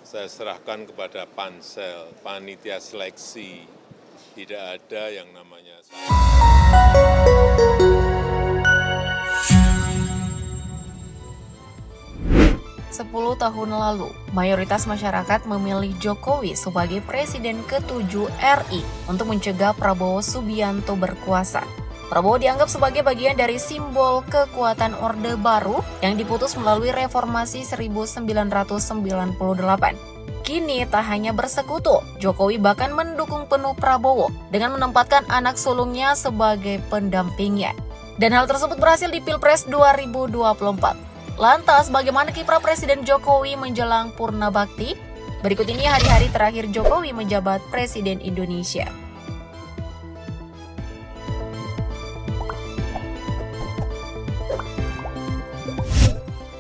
saya serahkan kepada pansel, panitia seleksi. Tidak ada yang namanya saya. 10 tahun lalu, mayoritas masyarakat memilih Jokowi sebagai Presiden ke-7 RI untuk mencegah Prabowo Subianto berkuasa. Prabowo dianggap sebagai bagian dari simbol kekuatan Orde Baru yang diputus melalui reformasi 1998. Kini tak hanya bersekutu, Jokowi bahkan mendukung penuh Prabowo dengan menempatkan anak sulungnya sebagai pendampingnya. Dan hal tersebut berhasil di Pilpres 2024. Lantas, bagaimana kiprah Presiden Jokowi menjelang Purna Bakti? Berikut ini hari-hari terakhir Jokowi menjabat Presiden Indonesia.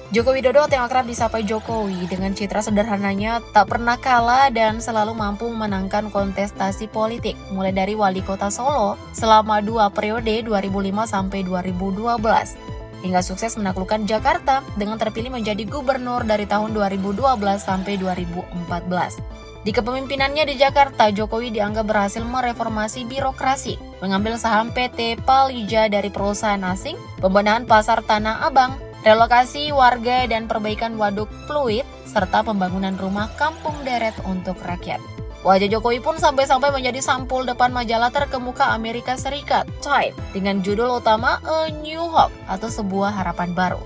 Joko Widodo atau yang akrab disapa Jokowi dengan citra sederhananya tak pernah kalah dan selalu mampu memenangkan kontestasi politik mulai dari wali kota Solo selama 2 periode 2005 sampai 2012 hingga sukses menaklukkan Jakarta dengan terpilih menjadi gubernur dari tahun 2012 sampai 2014. Di kepemimpinannya di Jakarta, Jokowi dianggap berhasil mereformasi birokrasi, mengambil saham PT Palija dari perusahaan asing, pembenahan pasar Tanah Abang, relokasi warga dan perbaikan waduk fluid, serta pembangunan rumah kampung deret untuk rakyat. Wajah Jokowi pun sampai-sampai menjadi sampul depan majalah terkemuka Amerika Serikat, Time, dengan judul utama A New Hope atau sebuah harapan baru.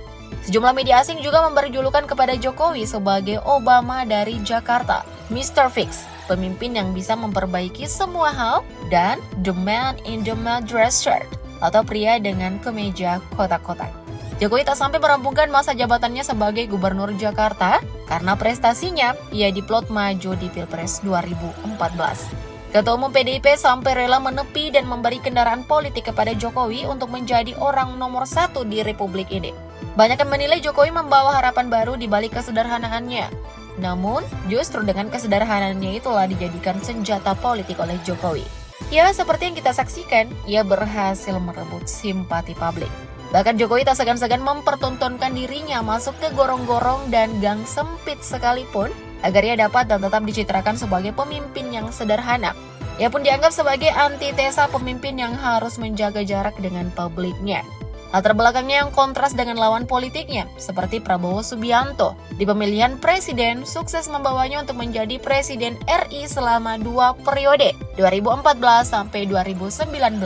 Sejumlah media asing juga memberi julukan kepada Jokowi sebagai Obama dari Jakarta, Mr. Fix, pemimpin yang bisa memperbaiki semua hal, dan The Man in the Dress Shirt atau pria dengan kemeja kotak-kotak. Jokowi tak sampai merampungkan masa jabatannya sebagai Gubernur Jakarta karena prestasinya ia diplot maju di Pilpres 2014. Ketua Umum PDIP sampai rela menepi dan memberi kendaraan politik kepada Jokowi untuk menjadi orang nomor 1 di Republik ini. Banyak yang menilai Jokowi membawa harapan baru di balik kesederhanaannya. Namun, justru dengan kesederhanaannya itulah dijadikan senjata politik oleh Jokowi. Ya, seperti yang kita saksikan, ia berhasil merebut simpati publik. Bahkan Jokowi tak segan-segan mempertontonkan dirinya masuk ke gorong-gorong dan gang sempit sekalipun agar ia dapat dan tetap dicitrakan sebagai pemimpin yang sederhana. Ia pun dianggap sebagai antitesa pemimpin yang harus menjaga jarak dengan publiknya. Latar belakangnya yang kontras dengan lawan politiknya, seperti Prabowo Subianto. Di pemilihan presiden, sukses membawanya untuk menjadi Presiden RI selama 2 periode, 2014 sampai 2019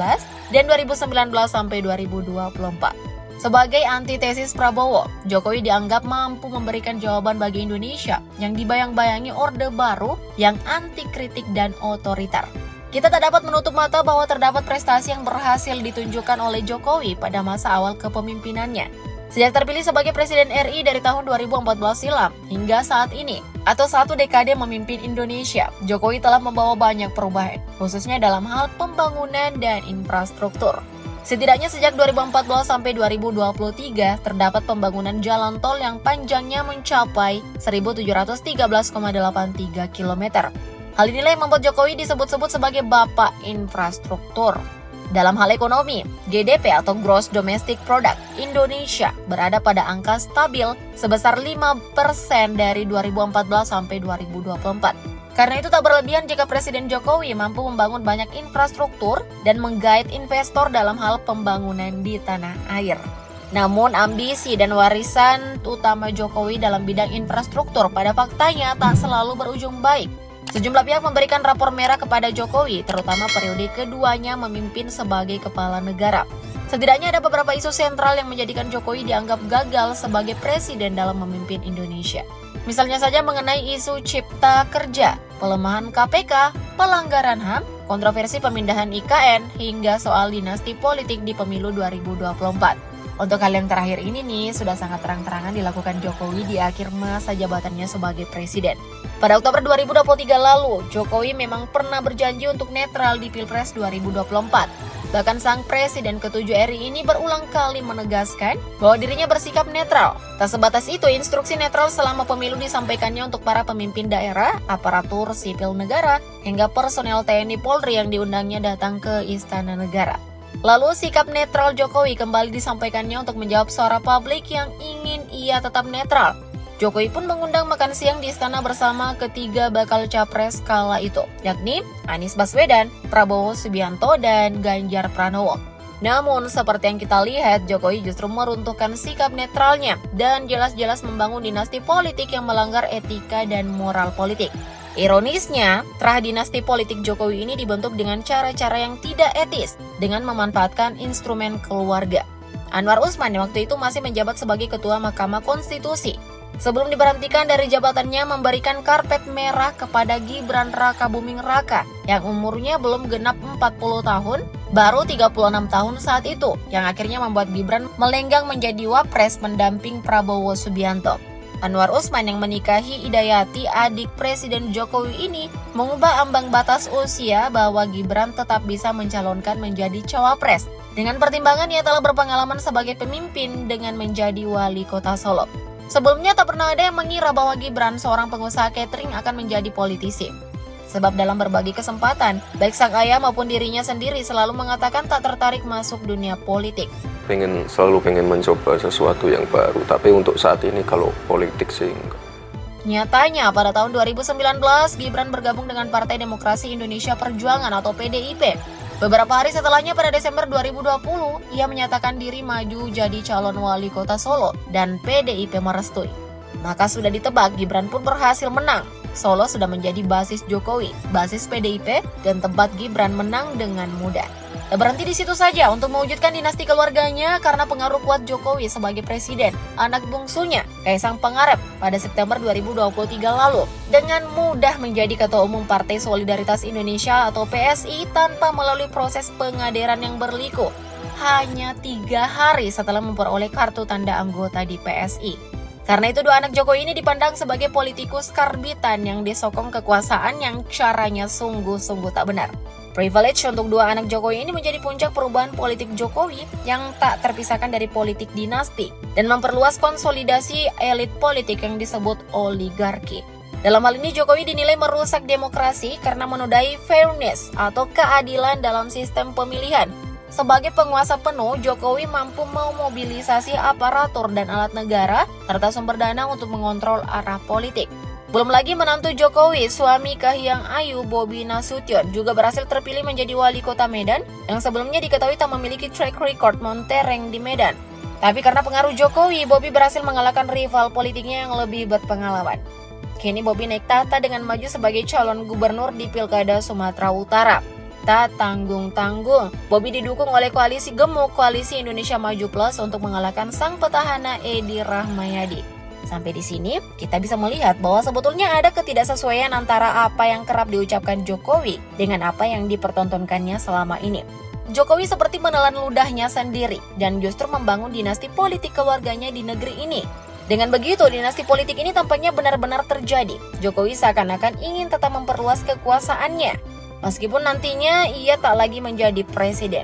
dan 2019 sampai 2024. Sebagai antitesis Prabowo, Jokowi dianggap mampu memberikan jawaban bagi Indonesia yang dibayang-bayangi Orde Baru yang anti kritik dan otoriter. Kita tak dapat menutup mata bahwa terdapat prestasi yang berhasil ditunjukkan oleh Jokowi pada masa awal kepemimpinannya. Sejak terpilih sebagai Presiden RI dari tahun 2014 silam hingga saat ini, atau 1 dekade memimpin Indonesia, Jokowi telah membawa banyak perubahan, khususnya dalam hal pembangunan dan infrastruktur. Setidaknya sejak 2014 sampai 2023, terdapat pembangunan jalan tol yang panjangnya mencapai 1.713,83 km. Hal inilah yang membuat Jokowi disebut-sebut sebagai Bapak Infrastruktur. Dalam hal ekonomi, GDP atau Gross Domestic Product Indonesia berada pada angka stabil sebesar 5% dari 2014 sampai 2024. Karena itu tak berlebihan jika Presiden Jokowi mampu membangun banyak infrastruktur dan menggait investor dalam hal pembangunan di tanah air. Namun ambisi dan warisan utama Jokowi dalam bidang infrastruktur pada faktanya tak selalu berujung baik. Sejumlah pihak memberikan rapor merah kepada Jokowi, terutama periode keduanya memimpin sebagai kepala negara. Setidaknya ada beberapa isu sentral yang menjadikan Jokowi dianggap gagal sebagai presiden dalam memimpin Indonesia. Misalnya saja mengenai isu cipta kerja, pelemahan KPK, pelanggaran HAM, kontroversi pemindahan IKN, hingga soal dinasti politik di pemilu 2024. Untuk hal yang terakhir ini nih, sudah sangat terang-terangan dilakukan Jokowi di akhir masa jabatannya sebagai presiden. Pada Oktober 2023 lalu, Jokowi memang pernah berjanji untuk netral di Pilpres 2024. Bahkan sang Presiden ke-7 RI ini berulang kali menegaskan bahwa dirinya bersikap netral. Tak sebatas itu, instruksi netral selama pemilu disampaikannya untuk para pemimpin daerah, aparatur sipil negara, hingga personel TNI Polri yang diundangnya datang ke Istana Negara. Lalu sikap netral Jokowi kembali disampaikannya untuk menjawab suara publik yang ingin ia tetap netral. Jokowi pun mengundang makan siang di istana bersama ketiga bakal capres kala itu, yakni Anies Baswedan, Prabowo Subianto, dan Ganjar Pranowo. Namun, seperti yang kita lihat, Jokowi justru meruntuhkan sikap netralnya dan jelas-jelas membangun dinasti politik yang melanggar etika dan moral politik. Ironisnya, terah dinasti politik Jokowi ini dibentuk dengan cara-cara yang tidak etis dengan memanfaatkan instrumen keluarga. Anwar Usman yang waktu itu masih menjabat sebagai Ketua Mahkamah Konstitusi. Sebelum diberhentikan dari jabatannya, memberikan karpet merah kepada Gibran Rakabuming Raka yang umurnya belum genap 40 tahun, baru 36 tahun saat itu, yang akhirnya membuat Gibran melenggang menjadi wapres pendamping Prabowo Subianto. Anwar Usman yang menikahi Idayati, adik Presiden Jokowi ini, mengubah ambang batas usia bahwa Gibran tetap bisa mencalonkan menjadi cawapres dengan pertimbangan ia telah berpengalaman sebagai pemimpin dengan menjadi wali kota Solo. Sebelumnya tak pernah ada yang mengira bahwa Gibran, seorang pengusaha catering, akan menjadi politisi. Sebab dalam berbagai kesempatan, baik sang ayah maupun dirinya sendiri selalu mengatakan tak tertarik masuk dunia politik. Selalu pengen mencoba sesuatu yang baru, tapi untuk saat ini kalau politik sih enggak. Nyatanya pada tahun 2019, Gibran bergabung dengan Partai Demokrasi Indonesia Perjuangan atau PDIP. Beberapa hari setelahnya pada Desember 2020, ia menyatakan diri maju jadi calon wali kota Solo dan PDIP merestui. Maka sudah ditebak, Gibran pun berhasil menang. Solo sudah menjadi basis Jokowi, basis PDIP, dan tempat Gibran menang dengan mudah. Tak berhenti di situ saja untuk mewujudkan dinasti keluarganya karena pengaruh kuat Jokowi sebagai presiden. Anak bungsunya, Kaisang Pangarep, pada September 2023 lalu, dengan mudah menjadi Ketua Umum Partai Solidaritas Indonesia atau PSI tanpa melalui proses pengaderan yang berliku. Hanya 3 hari setelah memperoleh kartu tanda anggota di PSI. Karena itu dua anak Jokowi ini dipandang sebagai politikus karbitan yang disokong kekuasaan yang caranya sungguh-sungguh tak benar. Privilege untuk dua anak Jokowi ini menjadi puncak perubahan politik Jokowi yang tak terpisahkan dari politik dinasti dan memperluas konsolidasi elit politik yang disebut oligarki. Dalam hal ini Jokowi dinilai merusak demokrasi karena menodai fairness atau keadilan dalam sistem pemilihan. Sebagai penguasa penuh, Jokowi mampu memobilisasi aparatur dan alat negara serta sumber dana untuk mengontrol arah politik. Belum lagi menantu Jokowi, suami Kahiyang Ayu, Bobi Nasution, juga berhasil terpilih menjadi wali kota Medan yang sebelumnya diketahui tak memiliki track record montereng di Medan. Tapi karena pengaruh Jokowi, Bobi berhasil mengalahkan rival politiknya yang lebih berpengalaman. Kini Bobi naik tahta dengan maju sebagai calon gubernur di Pilkada Sumatera Utara. Tak tanggung-tanggung, Bobi didukung oleh koalisi gemuk Koalisi Indonesia Maju Plus untuk mengalahkan sang petahana Edi Rahmayadi. Sampai di sini, kita bisa melihat bahwa sebetulnya ada ketidaksesuaian antara apa yang kerap diucapkan Jokowi dengan apa yang dipertontonkannya selama ini. Jokowi seperti menelan ludahnya sendiri dan justru membangun dinasti politik keluarganya di negeri ini. Dengan begitu, dinasti politik ini tampaknya benar-benar terjadi. Jokowi seakan-akan ingin tetap memperluas kekuasaannya, meskipun nantinya ia tak lagi menjadi presiden.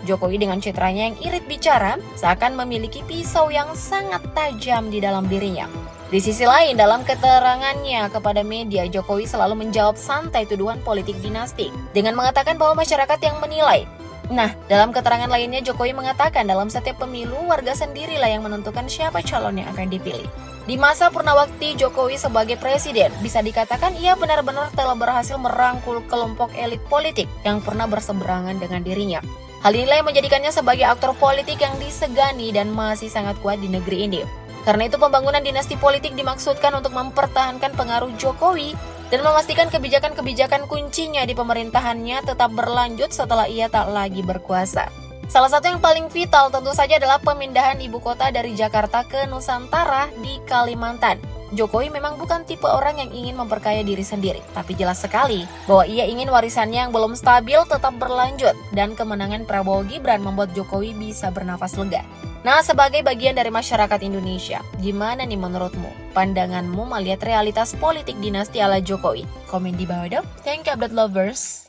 Jokowi dengan citranya yang irit bicara seakan memiliki pisau yang sangat tajam di dalam dirinya. Di sisi lain, dalam keterangannya kepada media, Jokowi selalu menjawab santai tuduhan politik dinasti dengan mengatakan bahwa masyarakat yang menilai. Nah, dalam keterangan lainnya Jokowi mengatakan dalam setiap pemilu warga sendirilah yang menentukan siapa calon yang akan dipilih. Di masa purnawakti Jokowi sebagai presiden, bisa dikatakan ia benar-benar telah berhasil merangkul kelompok elit politik yang pernah berseberangan dengan dirinya. Hal inilah yang menjadikannya sebagai aktor politik yang disegani dan masih sangat kuat di negeri ini. Karena itu pembangunan dinasti politik dimaksudkan untuk mempertahankan pengaruh Jokowi dan memastikan kebijakan-kebijakan kuncinya di pemerintahannya tetap berlanjut setelah ia tak lagi berkuasa. Salah satu yang paling vital tentu saja adalah pemindahan ibu kota dari Jakarta ke Nusantara di Kalimantan. Jokowi memang bukan tipe orang yang ingin memperkaya diri sendiri, tapi jelas sekali bahwa ia ingin warisannya yang belum stabil tetap berlanjut dan kemenangan Prabowo Gibran membuat Jokowi bisa bernafas lega. Nah, sebagai bagian dari masyarakat Indonesia, gimana nih menurutmu? Pandanganmu melihat realitas politik dinasti ala Jokowi? Komen di bawah dong. Thank you update lovers.